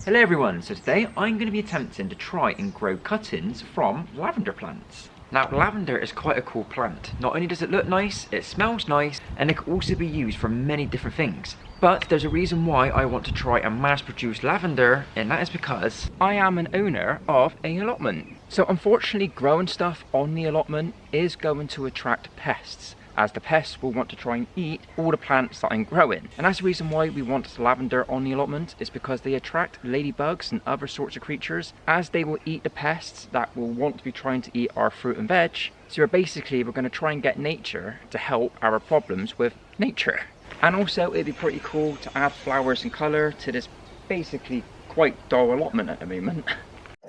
Hello everyone, so today I'm going to be attempting to try and grow cuttings from lavender plants. Now lavender is quite a cool plant. Not only does it look nice, it smells nice, and it can also be used for many different things. But there's a reason why I want to try and mass produce lavender, and that is because I am an owner of an allotment. So unfortunately growing stuff on the allotment is going to attract pests, as the pests will want to try and eat all the plants that I'm growing. And that's the reason why we want lavender on the allotment, is because they attract ladybugs and other sorts of creatures, as they will eat the pests that will want to be trying to eat our fruit and veg. So we're going to try and get nature to help our problems with nature. And also it'd be pretty cool to add flowers and colour to this basically quite dull allotment at the moment.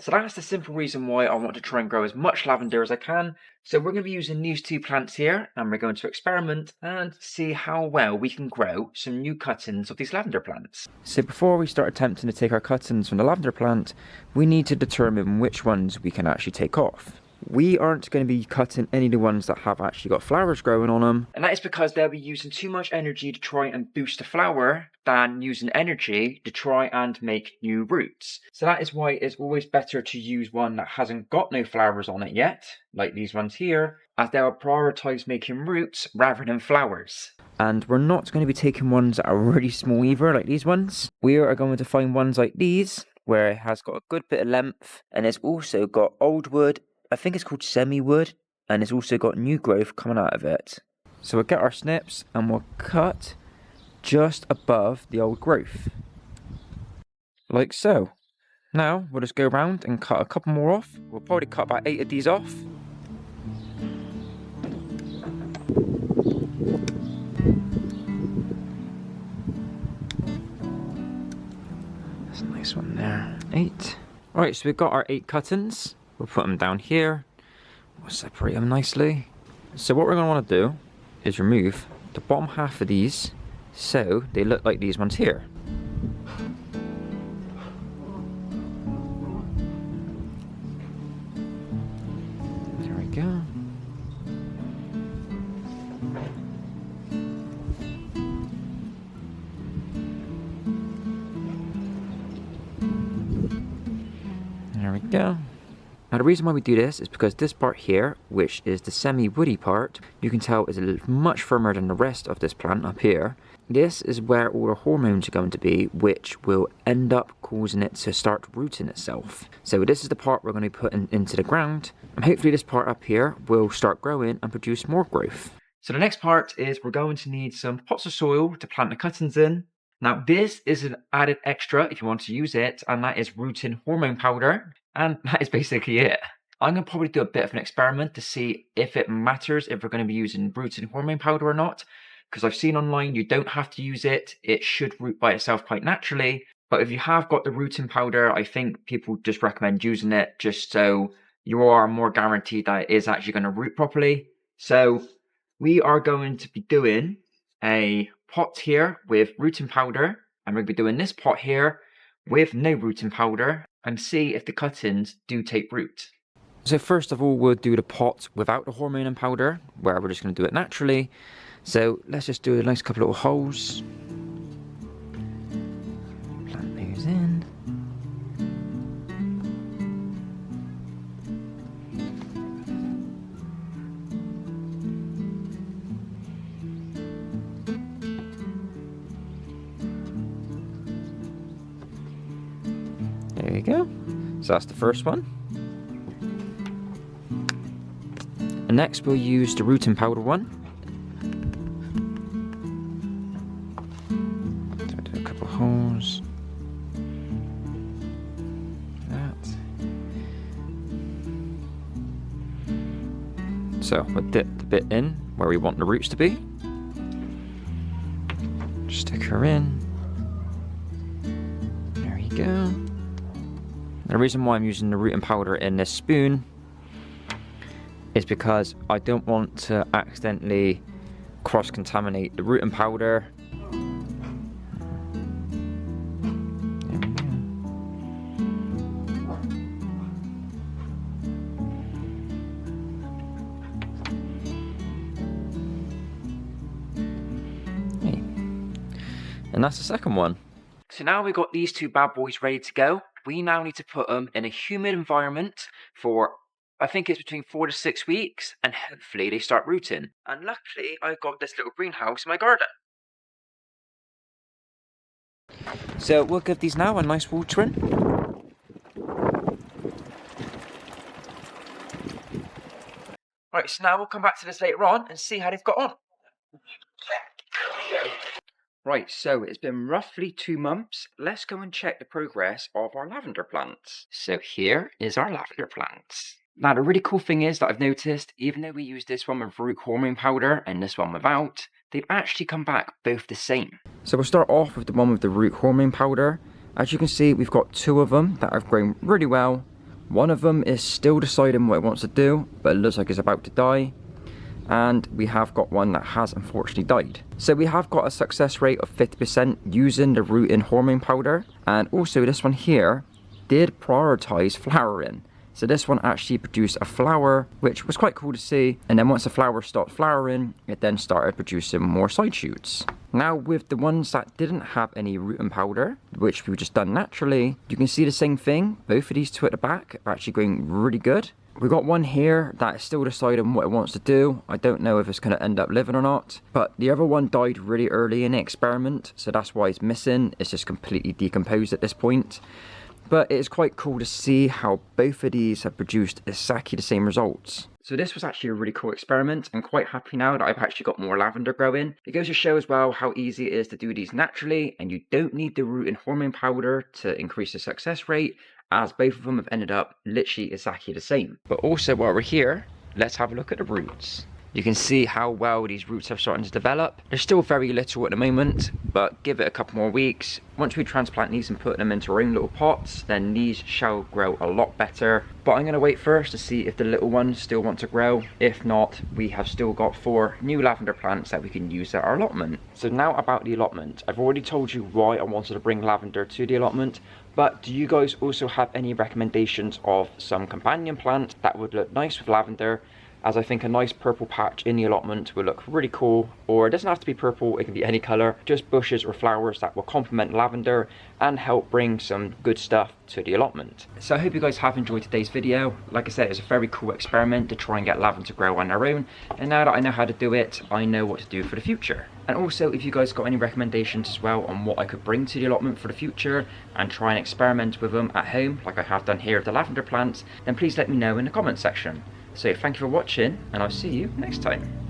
So that's the simple reason why I want to try and grow as much lavender as I can. So we're going to be using these two plants here, and we're going to experiment and see how well we can grow some new cuttings of these lavender plants. So before we start attempting to take our cuttings from the lavender plant, we need to determine which ones we can actually take off. We aren't going to be cutting any of the ones that have actually got flowers growing on them. And that is because they'll be using too much energy to try and boost the flower than using energy to try and make new roots. So that is why it's always better to use one that hasn't got no flowers on it yet, like these ones here, as they'll prioritise making roots rather than flowers. And we're not going to be taking ones that are really small either, like these ones. We are going to find ones like these, where it has got a good bit of length, and it's also got old wood. I think it's called semi-wood, and it's also got new growth coming out of it. So we'll get our snips and we'll cut just above the old growth. Like so. Now we'll just go around and cut a couple more off. We'll probably cut about 8 of these off. That's a nice one there. 8. Alright, so we've got our 8 cuttings. We'll put them down here, we'll separate them nicely. So what we're going to want to do is remove the bottom half of these so they look like these ones here. There we go. There we go. Now the reason why we do this is because this part here, which is the semi-woody part, you can tell is much firmer than the rest of this plant up here. This is where all the hormones are going to be, which will end up causing it to start rooting itself. So this is the part we're going to be putting into the ground, and hopefully this part up here will start growing and produce more growth. So the next part is we're going to need some pots of soil to plant the cuttings in. Now this is an added extra if you want to use it, and that is rooting hormone powder. And that is basically it. I'm going to probably do a bit of an experiment to see if it matters if we're going to be using rooting hormone powder or not. Because I've seen online you don't have to use it. It should root by itself quite naturally. But if you have got the rooting powder, I think people just recommend using it just so you are more guaranteed that it is actually going to root properly. So we are going to be doing a pot here with rooting powder. And we're going to be doing this pot here with no rooting powder, and see if the cuttings do take root. So first of all, we'll do the pot without the hormone and powder, where we're just going to do it naturally. So let's just do a nice couple little holes. Plant those in. There you go. So that's the first one. And next we'll use the rooting powder one. So do a couple of holes. Like that. So we'll dip the bit in where we want the roots to be. Stick her in. There you go. The reason why I'm using the rooting powder in this spoon is because I don't want to accidentally cross-contaminate the rooting powder. There we go. Hey. And that's the second one. So now we've got these two bad boys ready to go. We now need to put them in a humid environment for, I think it's between 4 to 6 weeks, and hopefully they start rooting. And luckily, I've got this little greenhouse in my garden. So we'll give these now a nice watering. Right, so now we'll come back to this later on and see how they've got on. Right, so it's been roughly 2 months. Let's go and check the progress of our lavender plants. So here is our lavender plants. Now the really cool thing is that I've noticed, even though we use this one with root hormone powder and this one without, they've actually come back both the same. So we'll start off with the one with the root hormone powder. As you can see, we've got 2 of them that have grown really well. One of them is still deciding what it wants to do, but it looks like it's about to die. And we have got one that has unfortunately died. So we have got a success rate of 50% using the root and hormone powder. And also this one here did prioritize flowering. So this one actually produced a flower, which was quite cool to see. And then once the flower stopped flowering, it then started producing more side shoots. Now with the ones that didn't have any root and powder, which we've just done naturally, you can see the same thing. Both of these two at the back are actually going really good. We've got one here that is still deciding what it wants to do. I don't know if it's going to end up living or not. But the other one died really early in the experiment, so that's why it's missing. It's just completely decomposed at this point. But it is quite cool to see how both of these have produced exactly the same results. So this was actually a really cool experiment. I'm quite happy now that I've actually got more lavender growing. It goes to show as well how easy it is to do these naturally, and you don't need the root and hormone powder to increase the success rate, as both of them have ended up literally exactly the same. But also while we're here, let's have a look at the roots. You can see how well these roots are starting to develop. There's still very little at the moment, but give it a couple more weeks. Once we transplant these and put them into our own little pots, then these shall grow a lot better. But I'm going to wait first to see if the little ones still want to grow. If not, we have still got 4 new lavender plants that we can use at our allotment. So now about the allotment. I've already told you why I wanted to bring lavender to the allotment. But do you guys also have any recommendations of some companion plants that would look nice with lavender? As I think a nice purple patch in the allotment will look really cool, or it doesn't have to be purple, it can be any colour, just bushes or flowers that will complement lavender and help bring some good stuff to the allotment. So I hope you guys have enjoyed today's video. Like I said, it's a very cool experiment to try and get lavender to grow on their own, and now that I know how to do it, I know what to do for the future. And also, if you guys got any recommendations as well on what I could bring to the allotment for the future and try and experiment with them at home, like I have done here with the lavender plants, then please let me know in the comment section. So thank you for watching, and I'll see you next time.